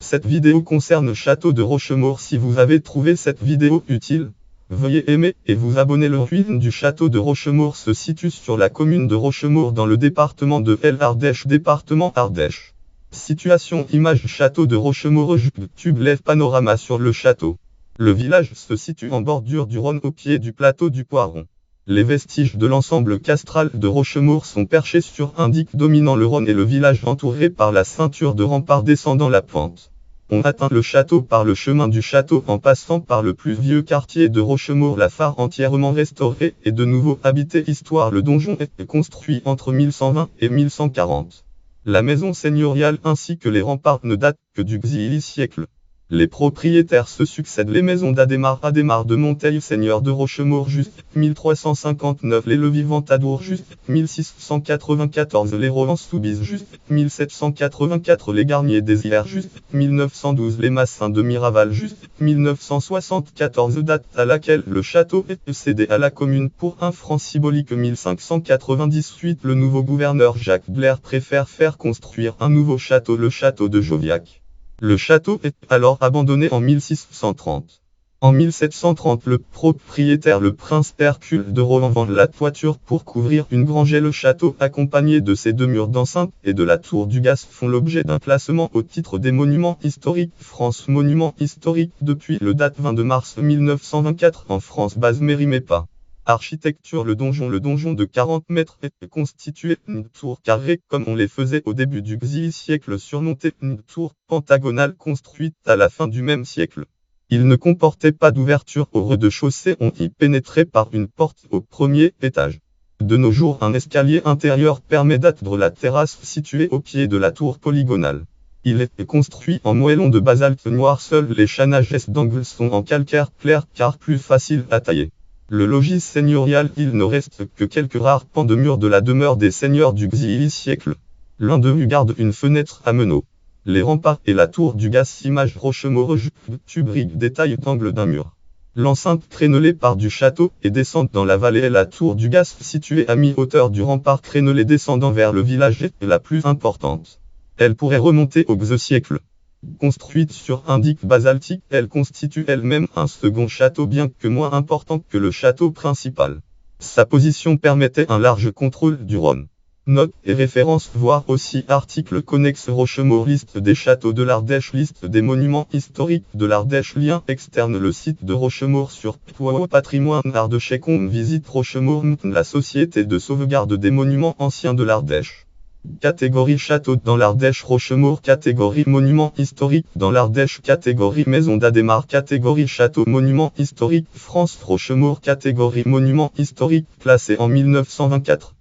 Cette vidéo concerne Château de Rochemaure. Si vous avez trouvé cette vidéo utile, veuillez aimer et vous abonner. Le ruine du château de Rochemaure se situe sur la commune de Rochemaure dans le département de l'Ardèche, département Ardèche. Situation image château de Rochemaure. YouTube lève panorama sur le château. Le village se situe en bordure du Rhône au pied du plateau du Poiron. Les vestiges de l'ensemble castral de Rochemaure sont perchés sur un digue dominant le Rhône et le village entouré par la ceinture de remparts descendant la pente. On atteint le château par le chemin du château en passant par le plus vieux quartier de Rochemaure. La phare entièrement restaurée et de nouveau habité. Histoire: le donjon est construit entre 1120 et 1140. La maison seigneuriale ainsi que les remparts ne datent que du XIe siècle. Les propriétaires se succèdent. Les maisons d'Adhémar de Monteil, seigneur de Rochemaure, juste 1359. Les Leviventadour, juste 1694. Les Rohan-Soubise, juste 1784. Les Garnier des Iers, juste 1912. Les Massins de Miraval, juste 1974. Date à laquelle le château est cédé à la commune pour un franc symbolique 1598. Le nouveau gouverneur Jacques Blair préfère faire construire un nouveau château, le château de Joviac. Le château est alors abandonné en 1630. En 1730, le propriétaire, le prince Hercule de Rohan, vend la toiture pour couvrir une grange et le château, accompagné de ses deux murs d'enceinte et de la tour du Gaz, font l'objet d'un classement au titre des monuments historiques. France Monuments historiques depuis le date 22 mars 1924 en France. Base Mérimée-Pas. Architecture: le donjon de 40 mètres est constitué d'une tour carrée comme on les faisait au début du XIe siècle, surmontée d'une tour pentagonale construite à la fin du même siècle. Il ne comportait pas d'ouverture au rez-de-chaussée, on y pénétrait par une porte au premier étage. De nos jours, un escalier intérieur permet d'atteindre la terrasse située au pied de la tour polygonale. Il est construit en moellon de basalte noir. Seuls les chanages d'angle sont en calcaire clair car plus facile à tailler. Le logis seigneurial: il ne reste que quelques rares pans de murs de la demeure des seigneurs du XIe siècle. L'un d'eux garde une fenêtre à meneaux. Les remparts et la tour du Gaz. Image Rochemaure. YouTube détail d'angle d'un mur. L'enceinte crénelée part du château et descend dans la vallée. La tour du Gaz, située à mi-hauteur du rempart crénelé descendant vers le village, est la plus importante. Elle pourrait remonter au XIe siècle. Construite sur un digue basaltique, elle constitue elle-même un second château bien que moins important que le château principal. Sa position permettait un large contrôle du Rhône. Notes et références, voir aussi article connexe Rochemaure. Liste des châteaux de l'Ardèche. Liste des monuments historiques de l'Ardèche. Lien externe: le site de Rochemaure sur Patrimoine Ardèche.com. Visite Rochemaure, la société de sauvegarde des monuments anciens de l'Ardèche. Catégorie château dans l'Ardèche Rochemaure. Catégorie monument historique dans l'Ardèche. Catégorie maison d'Adhémar. Catégorie château monument historique France Rochemaure. Catégorie monument historique classé en 1924.